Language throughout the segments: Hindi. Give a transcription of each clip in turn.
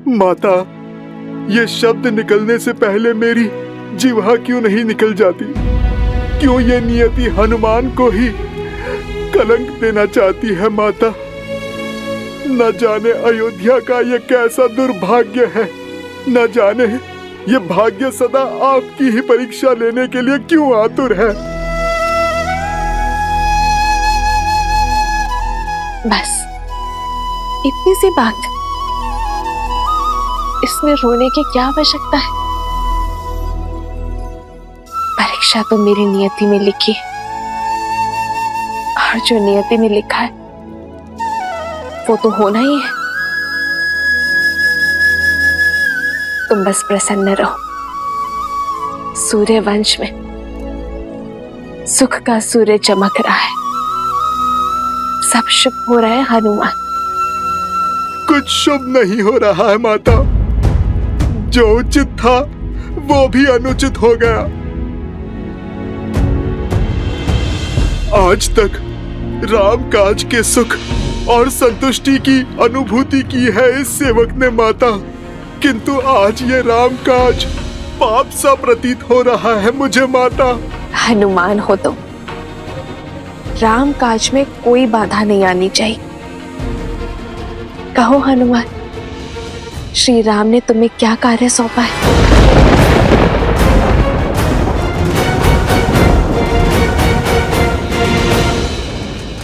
माता, ये शब्द निकलने से पहले मेरी जिह्वा क्यों नहीं निकल जाती? क्यों ये नियति हनुमान को ही कलंक देना चाहती है माता? न जाने अयोध्या का ये कैसा दुर्भाग्य है, न जाने ये भाग्य सदा आपकी ही परीक्षा लेने के लिए क्यों आतुर है। बस इतनी सी बात, इसमें रोने की क्या आवश्यकता है? परीक्षा तो मेरी नियति में लिखी है, और जो नियति में लिखा है वो तो होना ही है। तुम बस प्रसन्न रहो। सूर्य वंश में सुख का सूर्य चमक रहा है, सब शुभ हो रहा है हनुमान। कुछ शुभ नहीं हो रहा है माता। जो उचित था वो भी अनुचित हो गया। आज तक राम काज के सुख और संतुष्टि की अनुभूति की है इस सेवक ने माता, किंतु आज ये राम काज पाप सा प्रतीत हो रहा है मुझे माता। हनुमान हो तो राम काज में कोई बाधा नहीं आनी चाहिए। कहो हनुमान, श्री राम ने तुम्हें क्या कार्य सौंपा है?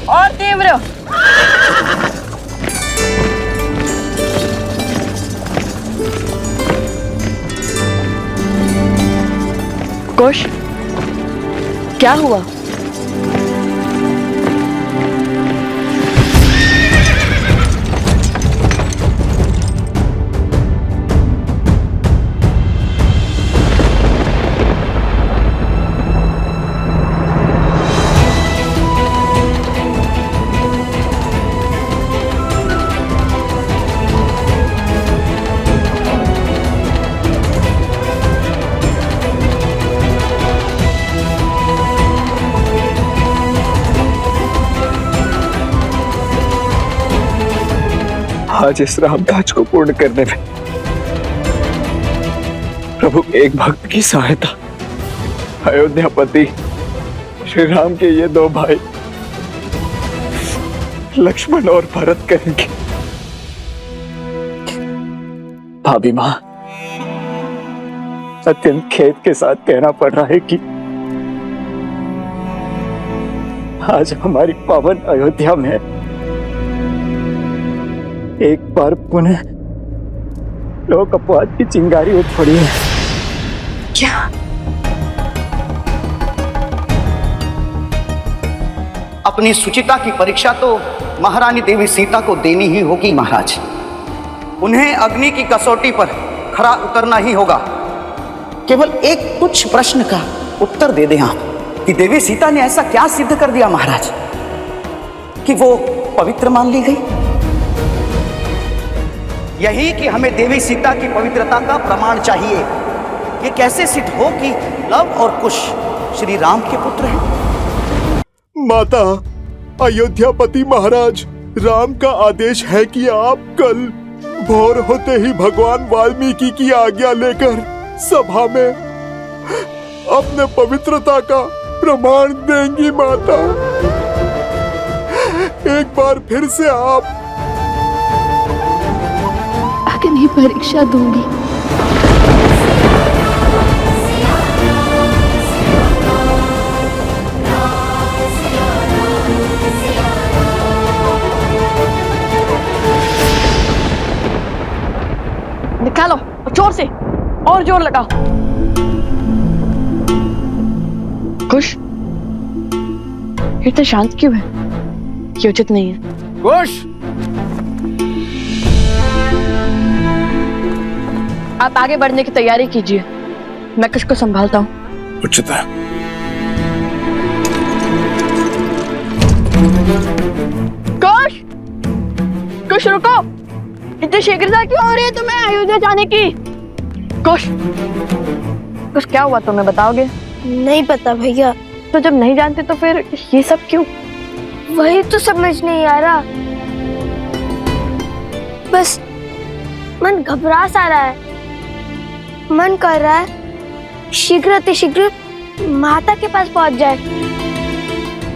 और तीव्र कुश, क्या हुआ? आज इस राम काज को पूर्ण करने में प्रभु एक भक्त की सहायता अयोध्यापति श्री राम के ये दो भाई लक्ष्मण और भरत करेंगे। भाभी मां, अत्यंत खेद के साथ कहना पड़ रहा है कि आज हमारी पावन अयोध्या में एक बार पुनः लोक अपवाद की चिंगारी उठ पड़ी है। क्या? अपनी सुचिता की परीक्षा तो महारानी देवी सीता को देनी ही होगी महाराज। उन्हें अग्नि की कसौटी पर खरा उतरना ही होगा। केवल एक तुच्छ प्रश्न का उत्तर दे दें आप कि देवी सीता ने ऐसा क्या सिद्ध कर दिया महाराज कि वो पवित्र मान ली गई? यही कि हमें देवी सीता की पवित्रता का प्रमाण चाहिए। ये कैसे सिद्ध हो कि लव और कुश श्री राम के पुत्र हैं? माता, अयोध्यापति महाराज, राम का आदेश है कि आप कल भोर होते ही भगवान वाल्मीकि की आज्ञा लेकर सभा में अपने पवित्रता का प्रमाण देंगी माता। एक बार फिर से आप अग्नि परीक्षा दूंगी। निकालो जोर से, और जोर लगाओ। कुश, इतना शांत क्यों है? ये उचित नहीं है। कुश, आप आगे बढ़ने की तैयारी कीजिए, मैं कुश को संभालता हूँ। उचित है। कुश, कुश रुको, इतनी शीघ्रता क्यों हो रही है तुम्हें अयोध्या जाने की? कुश, कुश क्या हुआ तुम्हें बताओगे? नहीं पता भैया। तो जब नहीं जानते तो फिर ये सब क्यों? वही तो समझ नहीं आ रहा। बस मन घबरा सा रहा है। मन कर रहा है शीघ्र माता के पास पहुंच जाए।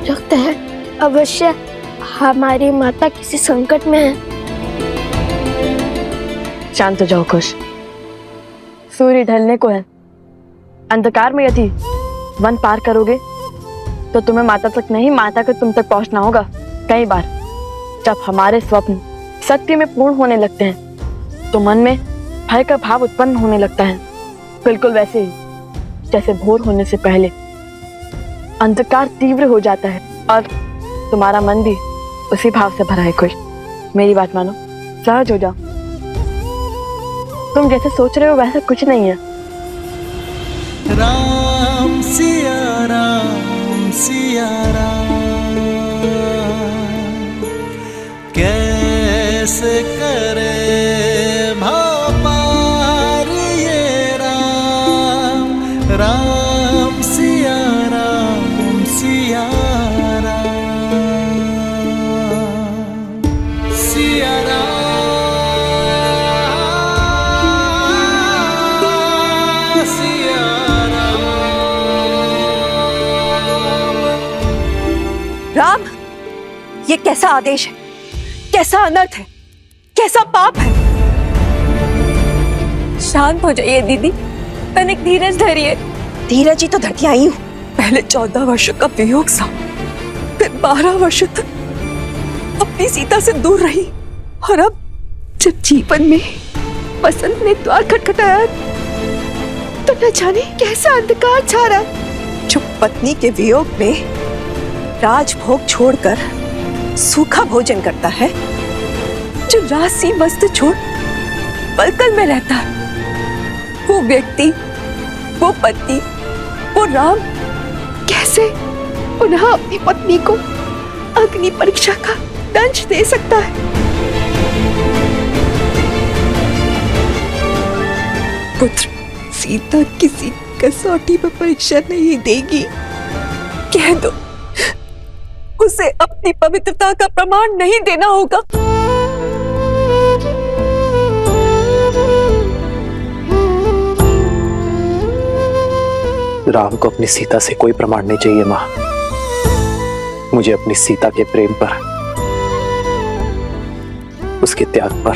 लगता है अवश्य हमारी माता किसी संकट में है। शांत हो जाओ कुश। सूर्य ढलने को है। अंधकार में यदि वन पार करोगे तो तुम्हें माता तक नहीं, माता को तुम तक पहुंचना होगा। कई बार जब हमारे स्वप्न सत्य में पूर्ण होने लगते हैं तो मन में भय का भाव उत्पन्न होने लगता है, बिल्कुल वैसे ही जैसे भोर होने से पहले अंधकार तीव्र हो जाता है और तुम्हारा मन भी उसी भाव से भरा है। कुश, मेरी बात मानो, सहज हो जाओ। तुम जैसे सोच रहे हो वैसा कुछ नहीं है। राम सिया राम सिया राम, कैसे करे भाव पार ये राम। राम सिया राम सिया राम, सिया राम सिया राम, ये कैसा आदेश है, कैसा अनर्थ है, कैसा पाप है। शांत हो जाइए दीदी, तनिक धीरज धरिए। धीरज ही तो धरती आई हूँ। पहले 14 वर्षों का वियोग सा, फिर 12 वर्षों तक अपनी सीता से दूर रही, और अब जब जीवन में बसंत ने द्वार खटखटाया तो न जाने कैसा अंधकार छा रहा है। जो पत्नी के वियोग में राजभोग छोड़कर सूखा भोजन करता है, जो राशि वस्त्र छोड़ पलकल में रहता है, वो व्यक्ति, वो पति, वो राम कैसे पुनः अपनी पत्नी को अग्नि परीक्षा का दंश दे सकता है। पुत्र, सीता किसी कसौटी पर परीक्षा नहीं देगी। कह दो, उसे अपनी पवित्रता का प्रमाण नहीं देना होगा। राम को अपनी सीता से कोई प्रमाण नहीं चाहिए माँ। मुझे अपनी सीता के प्रेम पर, उसके त्याग पर,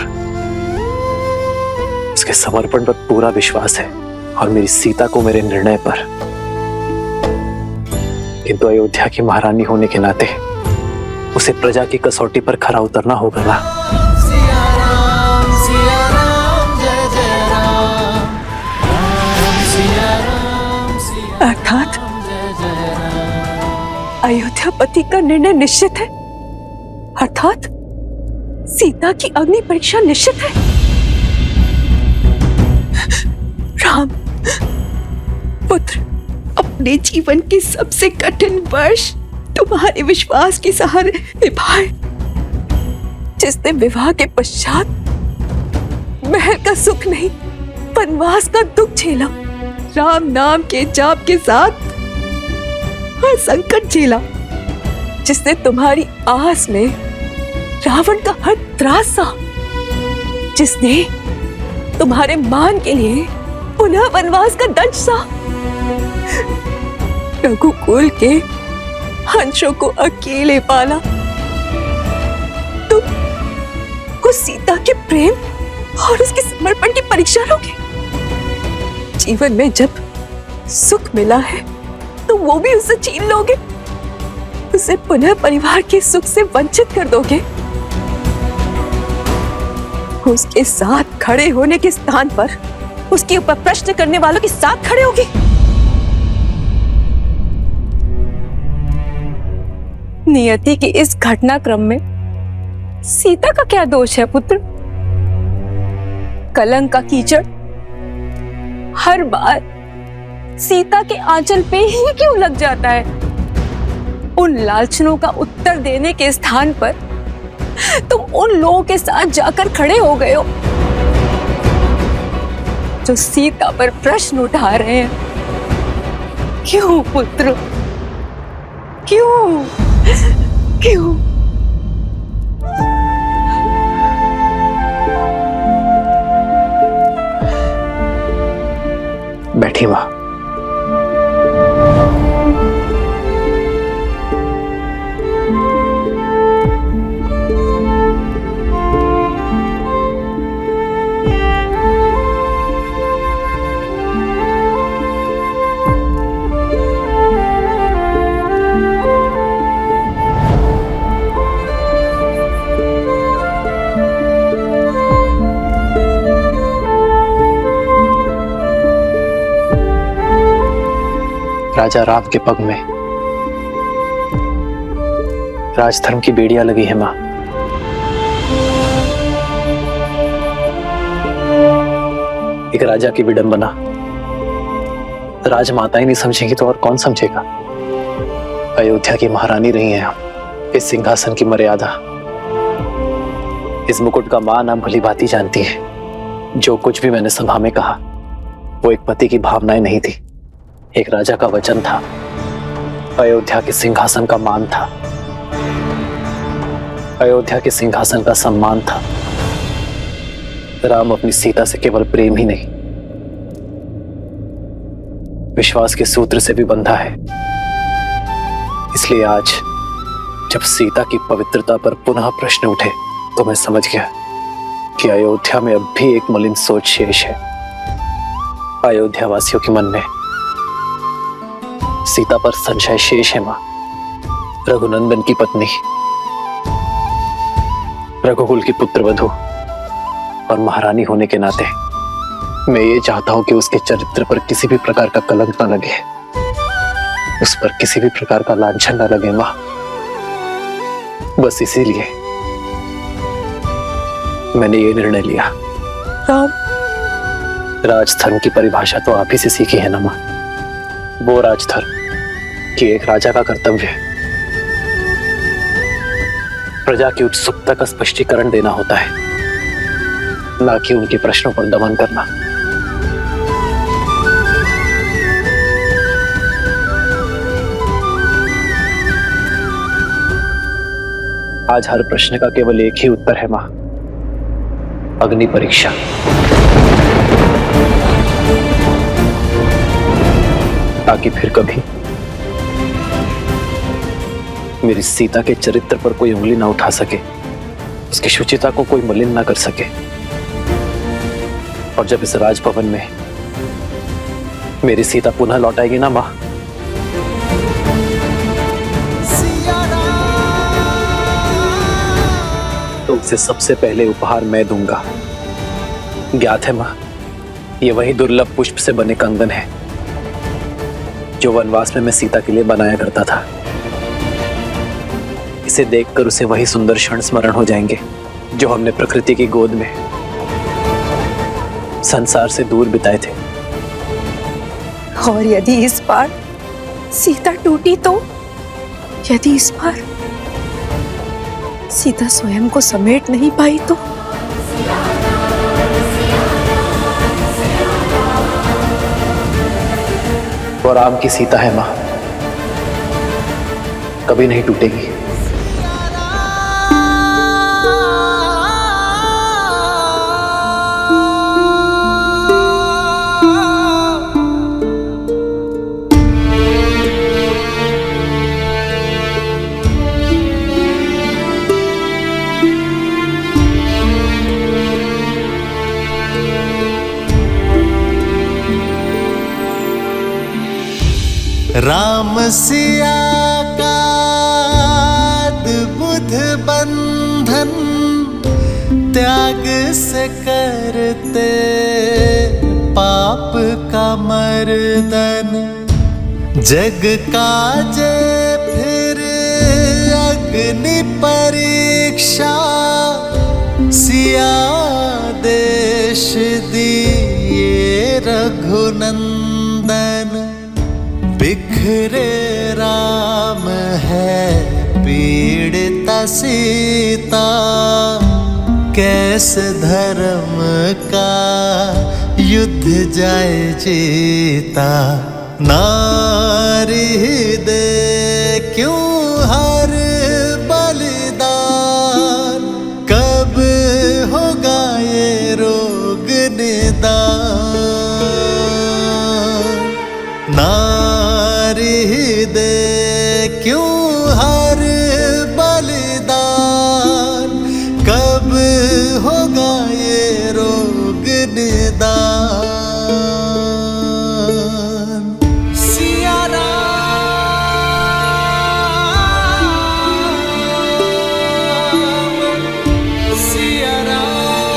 उसके समर्पण पर पूरा विश्वास है, और मेरी सीता को मेरे निर्णय पर। किंतु अयोध्या की महारानी होने के नाते उसे प्रजा की कसौटी पर खरा उतरना होगा ना। सिया राम जय जय राम, राम सिया राम अर्थात जय जय राम। अयोध्यापति का निर्णय निश्चित है, अर्थात सीता की अग्नि परीक्षा निश्चित है। राम पुत्र, अपने जीवन के सबसे कठिन वर्ष तुम्हारे विश्वास के सहारे निभाए। जिसने विवाह के पश्चात महल का सुख नहीं, वनवास का दुख झेला, राम नाम के जाप के साथ हर संकट झेला, जिसने तुम्हारी आस में रावण का हर त्रास सहा, जिसने तुम्हारे मान के लिए पुनः वनवास का दंश सहा, रघुकुल के हंसों को अकेले पाला, तुम उस सीता के प्रेम और उसके समर्पण की परीक्षा लोगे। जीवन में जब सुख मिला है तो वो भी उसे छीन लोगे, उसे पुनः परिवार के सुख से वंचित कर दोगे। उसके साथ खड़े होने के स्थान पर उसके ऊपर प्रश्न करने वालों के साथ खड़े होगे। नियति के इस घटनाक्रम में सीता का क्या दोष है पुत्र? कलंक का कीचड़ हर बार सीता के आंचल पे ही क्यों लग जाता है? उन लालचनों का उत्तर देने के स्थान पर तुम उन लोगों के साथ जाकर खड़े हो गए हो जो सीता पर प्रश्न उठा रहे हैं। क्यों पुत्र, क्यों क्यों? थी मां। राजा राम के पग में राजधर्म की बेड़ियां लगी है मां। एक राजा की विडंबना राजमाता ही नहीं समझेगी तो और कौन समझेगा। अयोध्या की महारानी रही हैं हम। इस सिंहासन की मर्यादा, इस मुकुट का मान आप भली भांति जानती है। जो कुछ भी मैंने सभा में कहा वो एक पति की भावनाएं नहीं थी, एक राजा का वचन था, अयोध्या के सिंहासन का मान था, अयोध्या के सिंहासन का सम्मान था। राम अपनी सीता से केवल प्रेम ही नहीं, विश्वास के सूत्र से भी बंधा है। इसलिए आज जब सीता की पवित्रता पर पुनः प्रश्न उठे तो मैं समझ गया कि अयोध्या में अब भी एक मलिन सोच शेष है। अयोध्या वासियों के मन में सीता पर संशय शेष है मां। रघुनंदन की पत्नी, रघुकुल की पुत्रवधू और महारानी होने के नाते मैं ये चाहता हूं कि उसके चरित्र पर किसी भी प्रकार का कलंक न लगे, उस पर किसी भी प्रकार का लांछन न लगे मां। बस इसीलिए मैंने ये निर्णय लिया। राम, राजधर्म की परिभाषा तो आप ही से सीखी है ना मां। वो राजधर्म कि एक राजा का कर्तव्य प्रजा की उत्सुकता का स्पष्टीकरण देना होता है, ना कि उनके प्रश्नों पर दमन करना। आज हर प्रश्न का केवल एक ही उत्तर है मां, अग्नि परीक्षा। ताकि फिर कभी मेरी सीता के चरित्र पर कोई उंगली ना उठा सके, उसकी शुचिता को कोई मलिन ना कर सके। और जब इस राजभवन में मेरी सीता पुनः लौट आएगी ना मां, तो उसे सबसे पहले उपहार मैं दूंगा। ज्ञात है मां, ये वही दुर्लभ पुष्प से बने कंगन है जो वनवास में मैं सीता के लिए बनाया करता था। इसे देखकर उसे वही सुंदर क्षण स्मरण हो जाएंगे जो हमने प्रकृति की गोद में संसार से दूर बिताए थे। और यदि इस बार सीता टूटी तो, यदि इस बार सीता स्वयं को समेट नहीं पाई तो? वो राम की सीता है मां, कभी नहीं टूटेगी। राम सिया का बुध बंधन त्याग से करते पाप का मर्दन। जग काजे फिर अग्नि परीक्षा सिया देश दिए रघुनंदन। बिखरे राम है पीड़िता सीता कैसे धर्म का युद्ध जाए जीता। नारी दे क्यों हर बलिदान कब होगा ये रोग निदान। नारी दे क्यों हर बलिदान, कब होगा ये रोग निदान। सिया राम, सिया राम,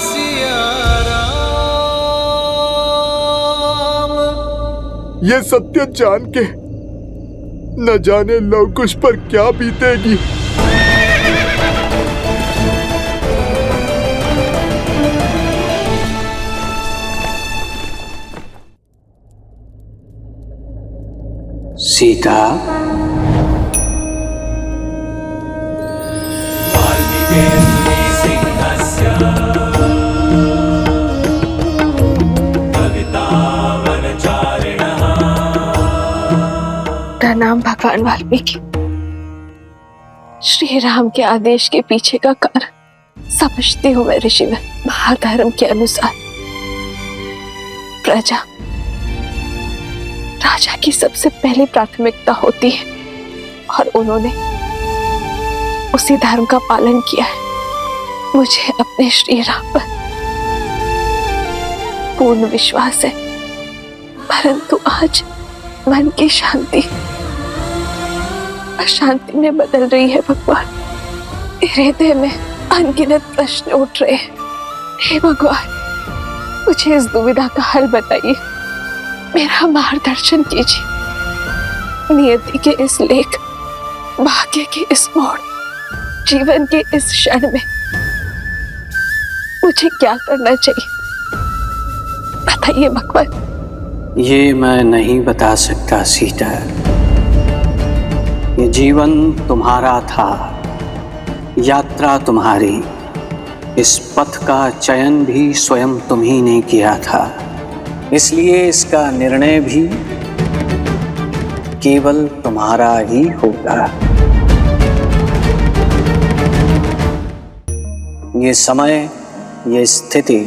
सिया राम। ये सत्य जान के न जाने लवकुश पर क्या बीतेगी। सीता, प्रणाम भगवान वाल्मीकि। श्री राम के आदेश के पीछे का कारण समझती हूँ मैं ऋषिवर। महाधर्म के अनुसार प्रजा राजा की सबसे पहली प्राथमिकता होती है और उन्होंने उसी धर्म का पालन किया है। मुझे अपने श्री राम पर पूर्ण विश्वास है, परंतु आज मन की शांति अशांति में बदल रही है भगवान। मेरे हृदय में अनगिनत प्रश्न उठ रहे हैं। हे भगवान, मुझे इस दुविधा का हल बताइए, मेरा मार्गदर्शन कीजिए। नियति के इस लेख, भाग्य के इस मोड़, जीवन के इस क्षण में मुझे क्या करना चाहिए, बताइए भगवान। ये मैं नहीं बता सकता सीता। ये जीवन तुम्हारा था, यात्रा तुम्हारी, इस पथ का चयन भी स्वयं तुम ही ने किया था, इसलिए इसका निर्णय भी केवल तुम्हारा ही होगा। ये समय, ये स्थिति,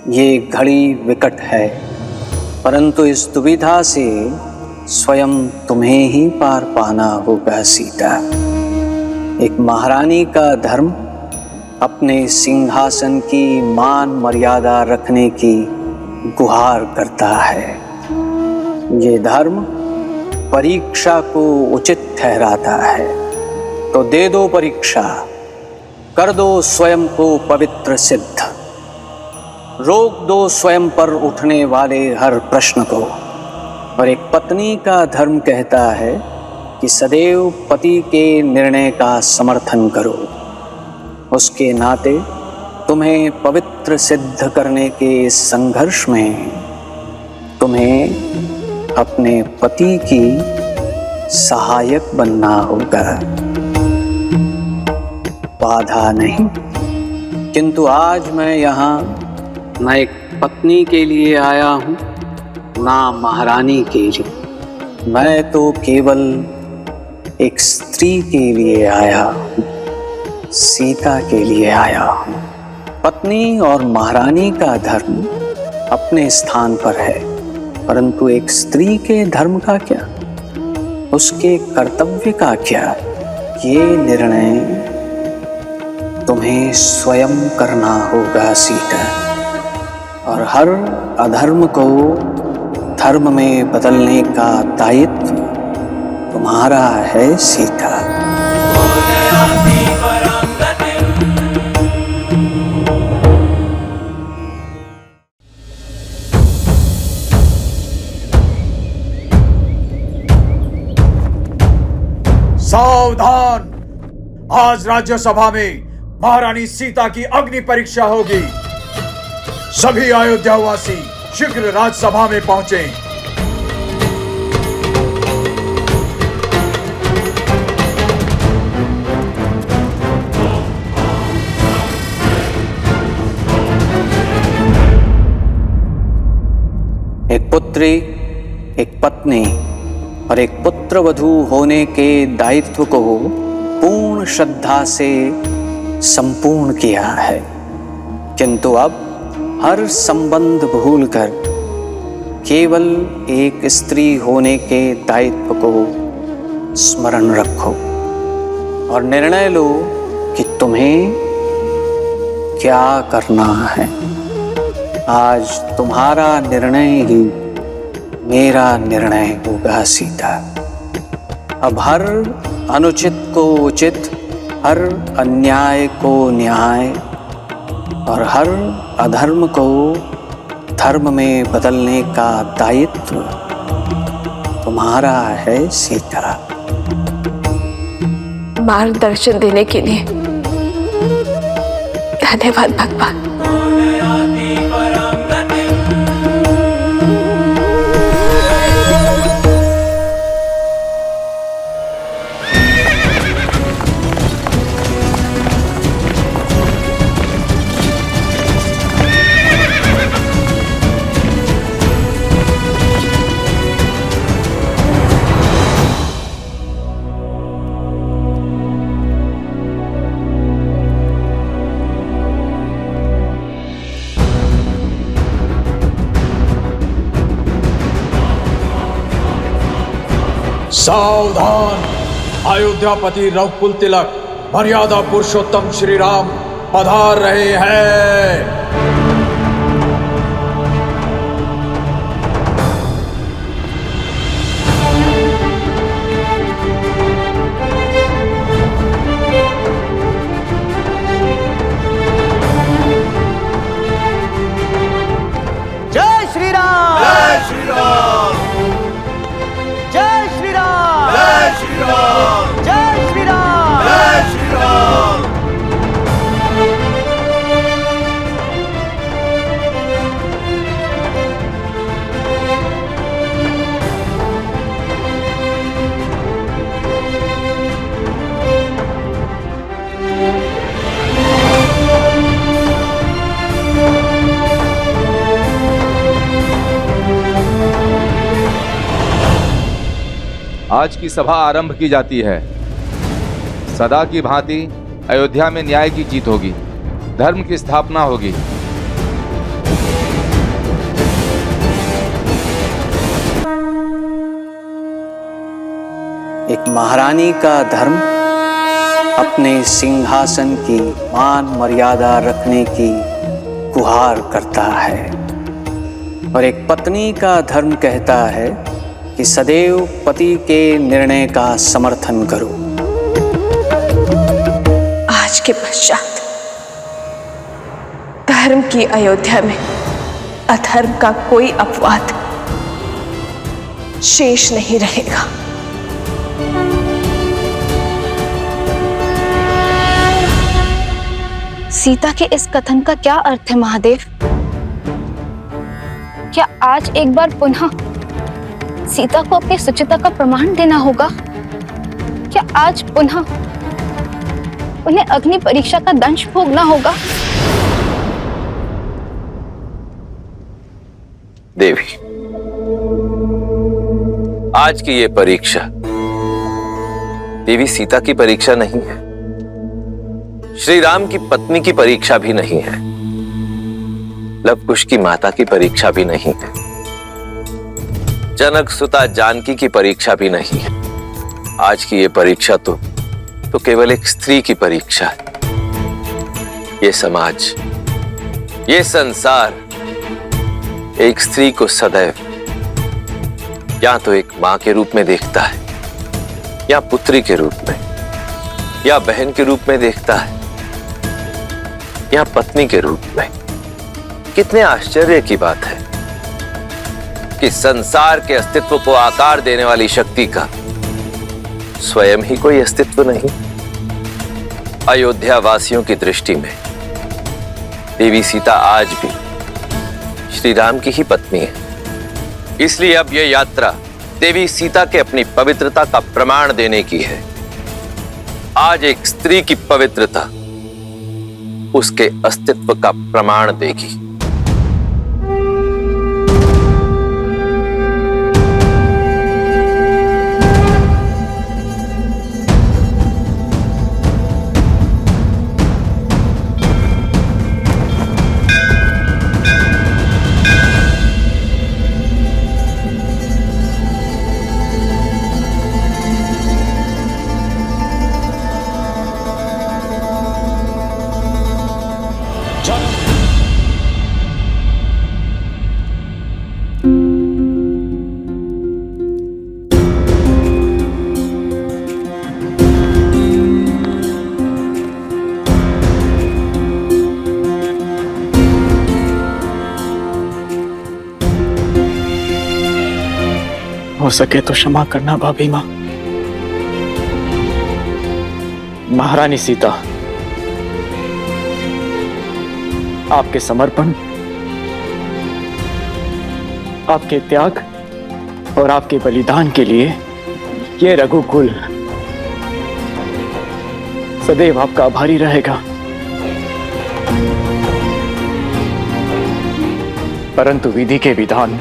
ये घड़ी विकट है, परंतु इस दुविधा से स्वयं तुम्हें ही पार पाना होगा सीता। एक महारानी का धर्म अपने सिंहासन की मान मर्यादा रखने की गुहार करता है। ये धर्म परीक्षा को उचित ठहराता है, तो दे दो परीक्षा, कर दो स्वयं को पवित्र सिद्ध, रोक दो स्वयं पर उठने वाले हर प्रश्न को। और एक पत्नी का धर्म कहता है कि सदैव पति के निर्णय का समर्थन करो। उसके नाते तुम्हें पवित्र सिद्ध करने के इस संघर्ष में तुम्हें अपने पति की सहायक बनना होगा, बाधा नहीं। किंतु आज मैं यहाँ न एक पत्नी के लिए आया हूँ, ना महारानी के लिए, मैं तो केवल एक स्त्री के लिए आया हूँ, सीता के लिए आया हूँ। पत्नी और महारानी का धर्म अपने स्थान पर है, परंतु एक स्त्री के धर्म का क्या, उसके कर्तव्य का क्या, ये निर्णय तुम्हें स्वयं करना होगा सीता। और हर अधर्म को धर्म में बदलने का दायित्व तुम्हारा है सीता। सावधान! आज राज्यसभा में महारानी सीता की अग्नि परीक्षा होगी। सभी अयोध्यावासी शीघ्र राज्यसभा में पहुंचे। एक पुत्री, एक पत्नी और एक पुत्रवधू होने के दायित्व को पूर्ण श्रद्धा से संपूर्ण किया है, किंतु अब हर संबंध भूलकर केवल एक स्त्री होने के दायित्व को स्मरण रखो और निर्णय लो कि तुम्हें क्या करना है। आज तुम्हारा निर्णय ही मेरा निर्णय होगा सीता। अब हर अनुचित को उचित, हर अन्याय को न्याय और हर अधर्म को धर्म में बदलने का दायित्व तुम्हारा है सीता। मार्गदर्शन देने के लिए धन्यवाद भगवान। सावधान! अयोध्यापति रघुकुल तिलक मर्यादा पुरुषोत्तम श्री राम पधार रहे हैं। जय श्री राम! जय श्री राम! जय श्री राम! जय श्री राम! जय श्री राम! जय श्री राम! आज की सभा आरंभ की जाती है। सदा की भांति अयोध्या में न्याय की जीत होगी, धर्म की स्थापना होगी। एक महारानी का धर्म अपने सिंहासन की मान मर्यादा रखने की गुहार करता है और एक पत्नी का धर्म कहता है कि सदैव पति के निर्णय का समर्थन करो। आज के पश्चात धर्म की अयोध्या में अधर्म का कोई अपवाद शेष नहीं रहेगा। सीता के इस कथन का क्या अर्थ है महादेव? क्या आज एक बार पुनः सीता को अपनी सुचिता का प्रमाण देना होगा? क्या आज पुनः उन्हें अग्नि परीक्षा का दंश भोगना होगा? देवी, आज की ये परीक्षा देवी सीता की परीक्षा नहीं है, श्री राम की पत्नी की परीक्षा भी नहीं है, लव कुश की माता की परीक्षा भी नहीं है, जनक सुता जानकी की परीक्षा भी नहीं है। आज की ये परीक्षा तो केवल एक स्त्री की परीक्षा है। ये समाज, ये संसार एक स्त्री को सदैव या तो एक मां के रूप में देखता है, या पुत्री के रूप में, या बहन के रूप में देखता है, या पत्नी के रूप में। कितने आश्चर्य की बात है कि संसार के अस्तित्व को आकार देने वाली शक्ति का स्वयं ही कोई अस्तित्व नहीं। अयोध्या वासियों की दृष्टि में देवी सीता आज भी श्री राम की ही पत्नी है। इसलिए अब यह यात्रा देवी सीता के अपनी पवित्रता का प्रमाण देने की है। आज एक स्त्री की पवित्रता उसके अस्तित्व का प्रमाण देगी। सके तो क्षमा करना भाभी माँ। महारानी सीता, आपके समर्पण, आपके त्याग और आपके बलिदान के लिए ये रघुकुल सदैव आपका आभारी रहेगा। परंतु विधि के विधान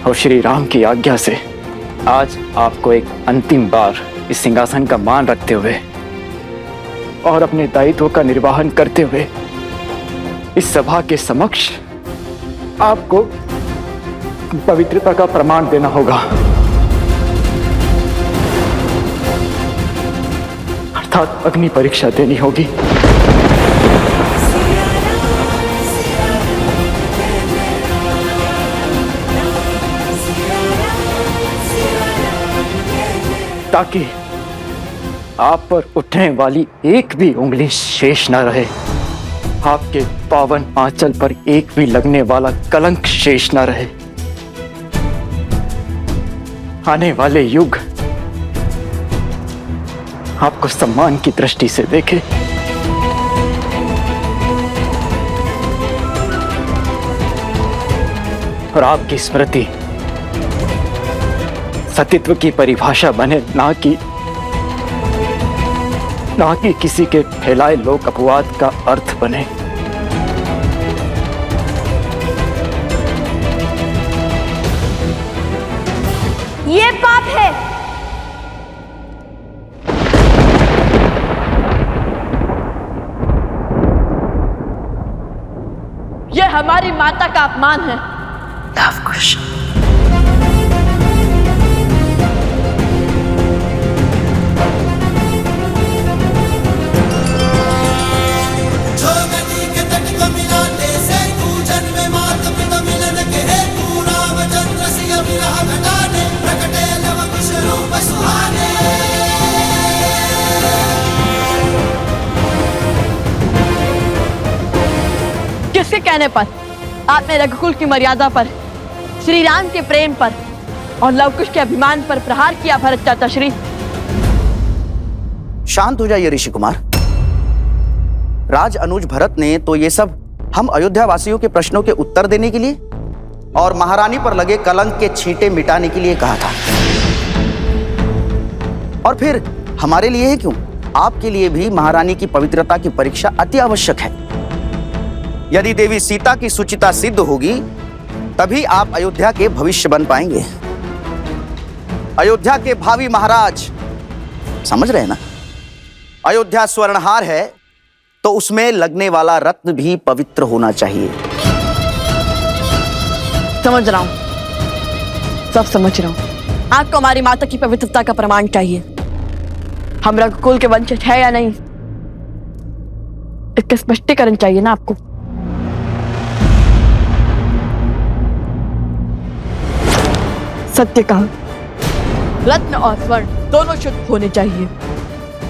और श्री राम की आज्ञा से आज आपको एक अंतिम बार इस सिंहासन का मान रखते हुए और अपने दायित्व का निर्वहन करते हुए इस सभा के समक्ष आपको पवित्रता का प्रमाण देना होगा, अर्थात अग्नि परीक्षा देनी होगी। ताकि आप पर उठने वाली एक भी उंगली शेष न रहे, आपके पावन आंचल पर एक भी लगने वाला कलंक शेष न रहे। आने वाले युग आपको सम्मान की दृष्टि से देखे, और आपकी स्मृति सतीत्व की परिभाषा बने, ना कि किसी के फैलाए लोक अपवाद का अर्थ बने। ये पाप है। ये हमारी माता का अपमान है। लवकुश, किसके कहने पर आपने रघुकुल की मर्यादा पर, श्री राम के प्रेम पर और लवकुश के अभिमान पर प्रहार किया भरत चाचा श्री? शांत हो जाइए ऋषि कुमार। राज अनुज भरत ने तो ये सब हम अयोध्या वासियों के प्रश्नों के उत्तर देने के लिए और महारानी पर लगे कलंक के छींटे मिटाने के लिए कहा था। और फिर हमारे लिए है क्यों, आपके लिए भी महारानी की पवित्रता की परीक्षा अति आवश्यक है। यदि देवी सीता की सुचिता सिद्ध होगी तभी आप अयोध्या के भविष्य बन पाएंगे, अयोध्या के भावी महाराज। समझ रहे हैं ना? अयोध्या स्वर्णहार है तो उसमें लगने वाला रत्न भी पवित्र होना चाहिए। समझ रहा हूं, सब समझ रहा हूं। आपको हमारी माता की पवित्रता का प्रमाण चाहिए। हम रघुकुल के वंशज है या नहीं, इसका स्पष्टीकरण चाहिए ना आपको। सत्य कहा, रत्न और स्वर्ण दोनों शुद्ध होने चाहिए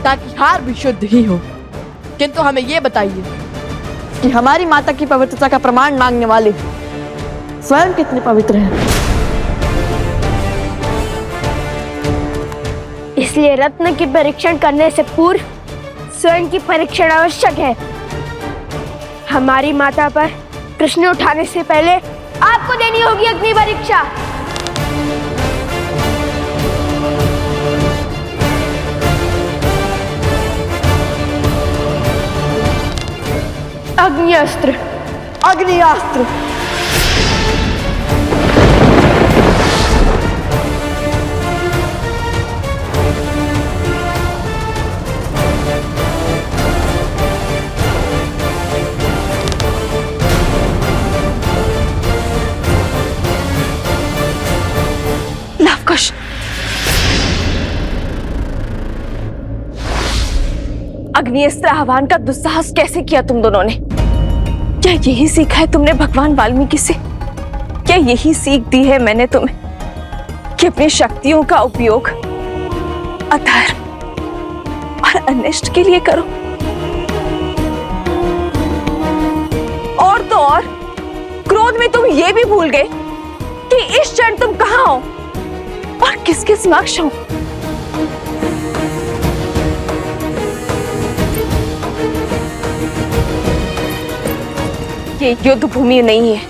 ताकि हार भी शुद्ध ही हो। किंतु हमें यह बताइए कि हमारी माता की पवित्रता का प्रमाण मांगने वाले स्वयं कितने पवित्र हैं? इसलिए रत्न की परीक्षण करने से पूर्व स्वयं की परीक्षण आवश्यक है। हमारी माता पर प्रश्न उठाने से पहले आपको देनी होगी अग्नि परीक्षा। अग्निअस्त्र, अग्नियास्त्र। लवकुश, अग्निअस्त्र आह्वान का दुस्साहस कैसे किया तुम दोनों ने? क्या यही सीखा है तुमने भगवान वाल्मीकि से? क्या यही सीख दी है मैंने तुम्हें कि अपनी शक्तियों का उपयोग अधर्म और अनिष्ट के लिए करो? और तो और क्रोध में तुम ये भी भूल गए कि इस क्षण तुम कहाँ हो और किसके समक्ष हो? ये युद्ध भूमि नहीं है,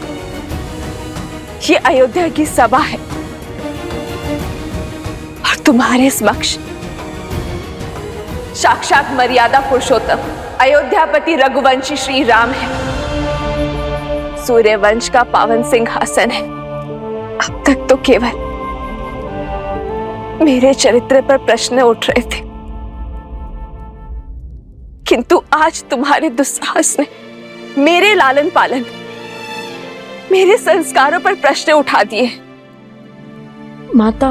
ये अयोध्या की सभा है और तुम्हारे समक्ष साक्षात मर्यादा पुरुषोत्तम अयोध्यापति रघुवंशी श्री राम है। सूर्यवंश का पावन सिंहासन है। अब तक तो केवल मेरे चरित्र पर प्रश्न उठ रहे थे, किंतु आज तुम्हारे दुस्साहस ने मेरे लालन पालन, मेरे संस्कारों पर प्रश्न उठा दिए। माता,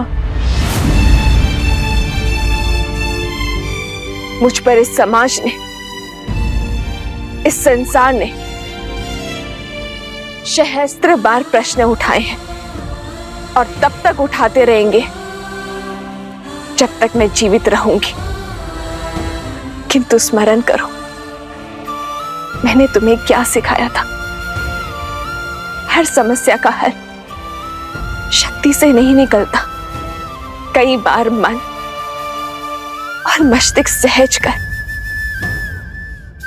मुझ पर इस समाज ने, इस संसार ने सहस्त्र बार प्रश्न उठाए हैं और तब तक उठाते रहेंगे जब तक मैं जीवित रहूंगी। किंतु स्मरण करो, मैंने तुम्हें क्या सिखाया था? हर समस्या का हल शक्ति से नहीं निकलता, कई बार मन और मस्तिष्क सहज कर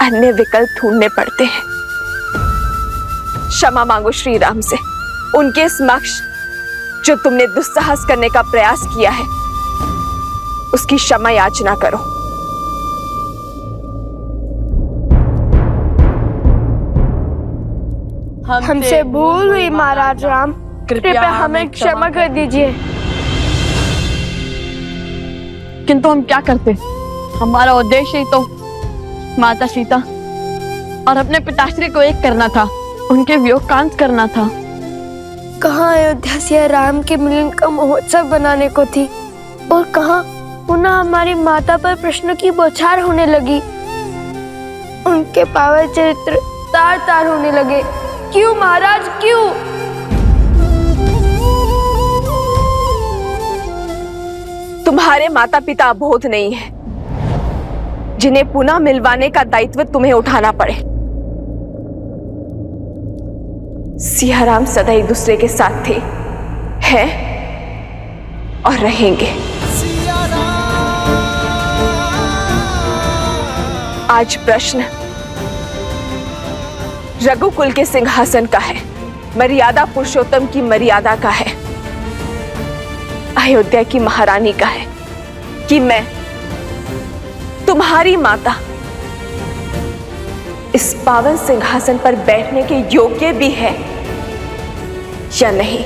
अन्य विकल्प ढूंढने पड़ते हैं। क्षमा मांगो श्री राम से, उनके समक्ष जो तुमने दुस्साहस करने का प्रयास किया है उसकी क्षमा याचना करो। हमसे भूल हुई महाराज राम, कृपया हमें क्षमा कर दीजिए। किंतु हम क्या करते? हमारा उद्देश्य ही तो माता सीता और अपने पिताश्री को एक करना था, उनके वियोग का अंत करना था। कहाँ अयोध्या से राम के मिलन का महोत्सव बनाने को थी और कहाँ पुनः हमारी माता पर प्रश्नों की बौछार होने लगी। उनके पावन चरित्र तार तार होने लगे। क्यों महाराज, क्यों? तुम्हारे माता पिता अबोध नहीं है, जिन्हें पुनः मिलवाने का दायित्व तुम्हें उठाना पड़े। सियाराम सदा एक दूसरे के साथ थे, हैं और रहेंगे। आज प्रश्न रघुकुल के सिंहासन का है, मर्यादा पुरुषोत्तम की मर्यादा का है, अयोध्या की महारानी का है कि मैं तुम्हारी माता इस पावन सिंहासन पर बैठने के योग्य भी है या नहीं,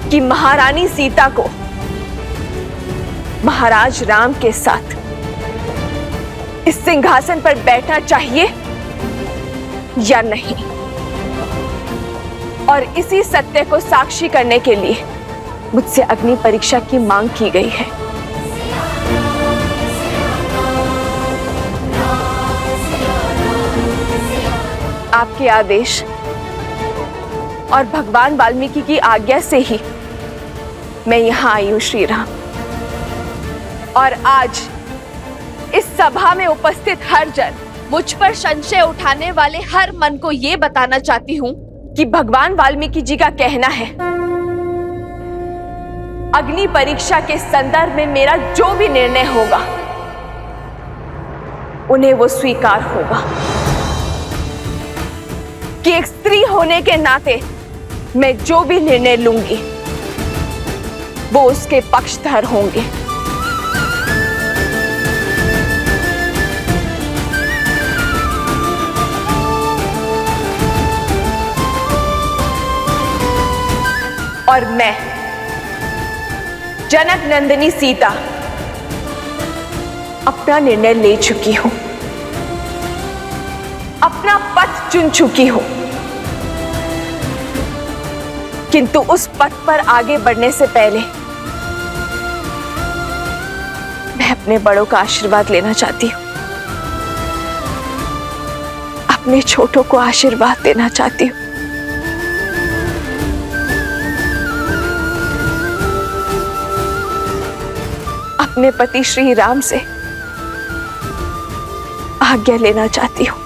कि महारानी सीता को महाराज राम के साथ इस सिंहासन पर बैठना चाहिए या नहीं। और इसी सत्य को साक्षी करने के लिए मुझसे अग्नि परीक्षा की मांग की गई है। आपके आदेश और भगवान वाल्मीकि की आज्ञा से ही मैं यहां आई हूं श्री राम। और आज इस सभा में उपस्थित हर जन, मुझ पर संशय उठाने वाले हर मन को यह बताना चाहती हूं कि भगवान वाल्मीकि जी का कहना है, अग्नि परीक्षा के संदर्भ में मेरा जो भी निर्णय होगा उन्हें वो स्वीकार होगा, कि एक स्त्री होने के नाते मैं जो भी निर्णय लूंगी वो उसके पक्षधर होंगे। और मैं जनक नंदिनी सीता अपना निर्णय ले चुकी हूं, अपना पथ चुन चुकी हूं, किंतु उस पथ पर आगे बढ़ने से पहले मैं अपने बड़ों का आशीर्वाद लेना चाहती हूं, अपने छोटों को आशीर्वाद देना चाहती हूं। अपने पति श्री राम से आज्ञा लेना चाहती हूं।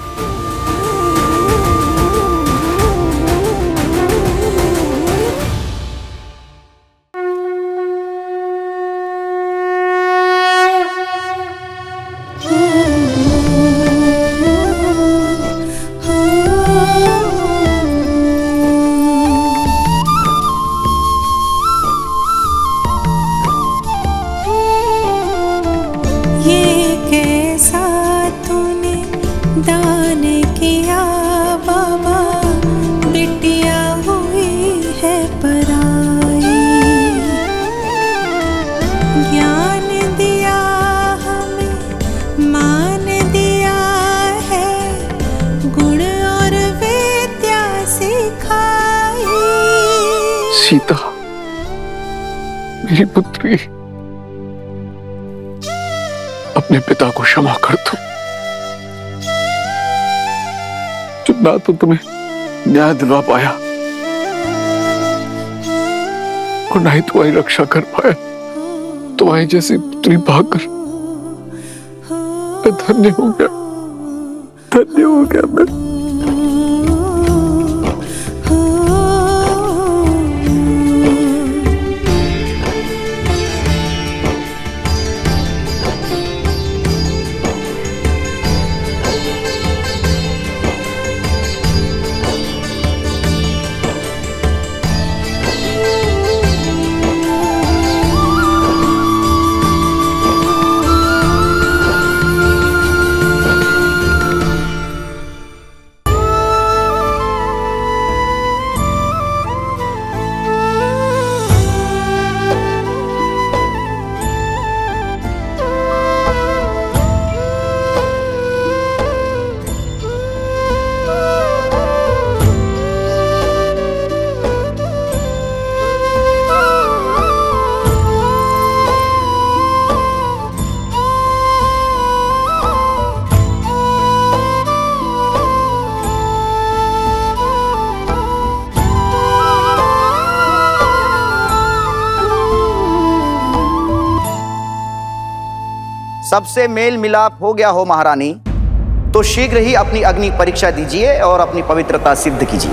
सीता, मेरी पुत्री, अपने पिता को क्षमा कर दो, जो ना तो तुम्हें न्याय दिलवा पाया और ना ही तुम्हारी रक्षा कर पाया। तुम्हारी जैसी पुत्री पाकर मैं धन्य हो गया मैं। सबसे मेल मिलाप हो गया हो महारानी, तो शीघ्र ही अपनी अग्नि परीक्षा दीजिए और अपनी पवित्रता सिद्ध कीजिए।